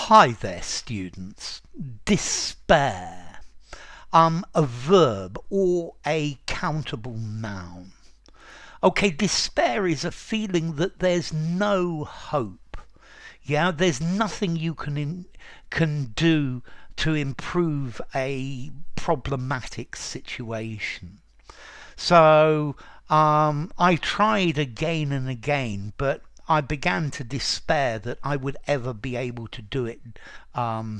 Hi there, students. Despair. A verb or a countable noun. Okay, despair is a feeling that there's no hope. Yeah, there's nothing you can do to improve a problematic situation. So I tried again and again, but I began to despair that I would ever be able to do it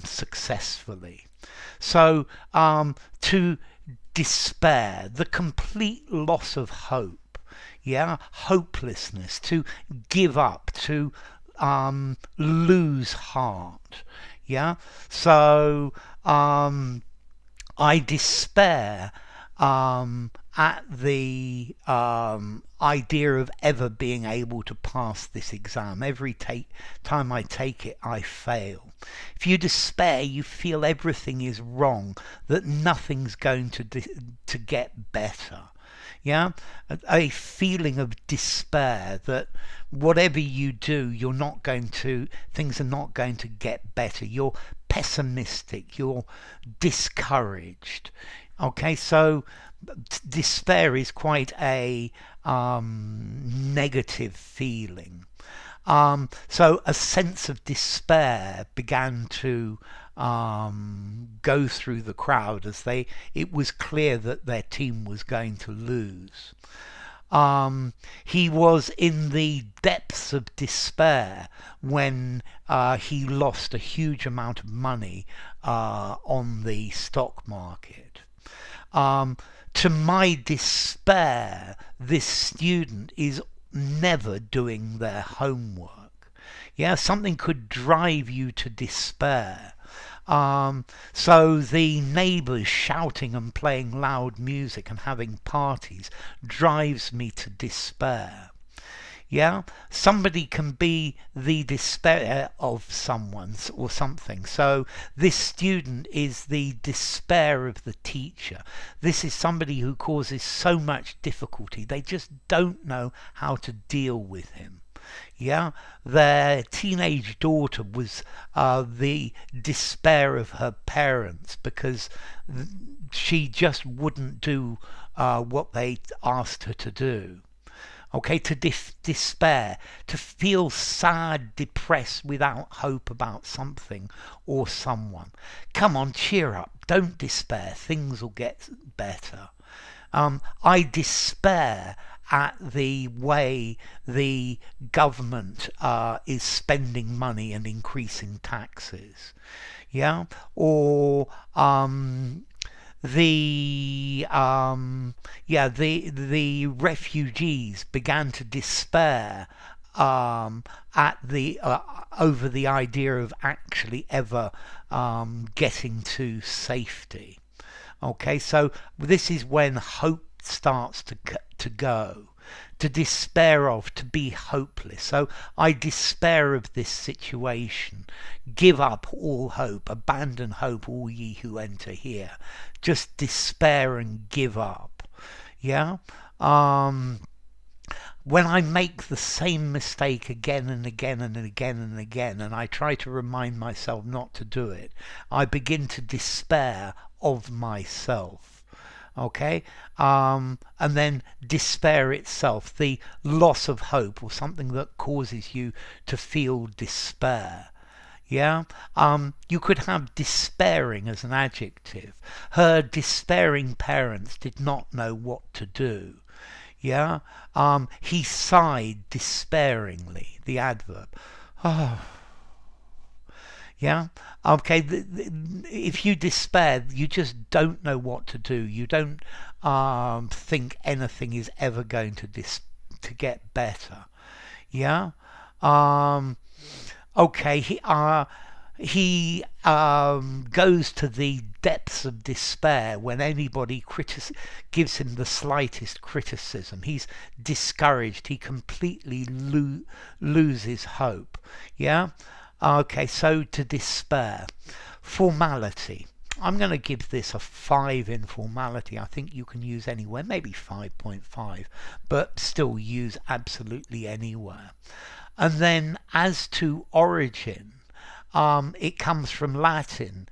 successfully. So to despair, the complete loss of hope, yeah, hopelessness, to give up, to lose heart, yeah. So I despair at the idea of ever being able to pass this exam. Every time I take it, I fail. If you despair, you feel everything is wrong, that nothing's going to get better. Yeah, a feeling of despair that whatever you do, things are not going to get better. You're pessimistic, you're discouraged. Okay, so despair is quite a negative feeling. So a sense of despair began to go through the crowd as it was clear that their team was going to lose. He was in the depths of despair when he lost a huge amount of money on the stock market. To my despair, this student is never doing their homework. Yeah, something could drive you to despair. So the neighbours shouting and playing loud music and having parties drives me to despair. Yeah, somebody can be the despair of someone or something. So this student is the despair of the teacher. This is somebody who causes so much difficulty. They just don't know how to deal with him. Yeah, their teenage daughter was the despair of her parents because she just wouldn't do what they asked her to do. Okay, to despair, to feel sad, depressed, without hope about something or someone. Come on, cheer up, don't despair, things will get better. I despair at the way the government is spending money and increasing taxes. Yeah, or the refugees began to despair at the over the idea of actually ever getting to safety. Okay, so this is when hope starts to go. To despair of, to be hopeless. So I despair of this situation. Give up all hope, abandon hope, all ye who enter here. Just despair and give up. Yeah? When I make the same mistake again and again and again and again, and I try to remind myself not to do it, I begin to despair of myself. Okay, and then despair itself, the loss of hope, or something that causes you to feel despair. Yeah, you could have despairing as an adjective. Her despairing parents did not know what to do. Yeah, he sighed despairingly, the adverb. Oh. Yeah, okay, if you despair, you just don't know what to do. You don't think anything is ever going to get better. Yeah, okay, he goes to the depths of despair when anybody gives him the slightest criticism. He's discouraged. He completely loses hope. Yeah. Okay, so to despair. Formality. I'm going to give this a 5 in formality. I think you can use anywhere, maybe 5.5, but still use absolutely anywhere. And then as to origin, it comes from Latin,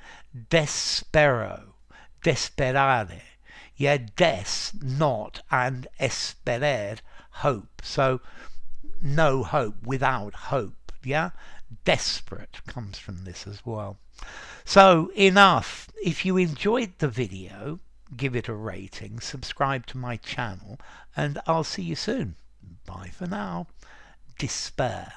despero, desperare. Yeah, des, not, and esperer, hope. So no hope, without hope. Yeah, desperate comes from this as well. So enough. If you enjoyed the video, give it a rating, subscribe to my channel, and I'll see you soon. Bye for now. Despair.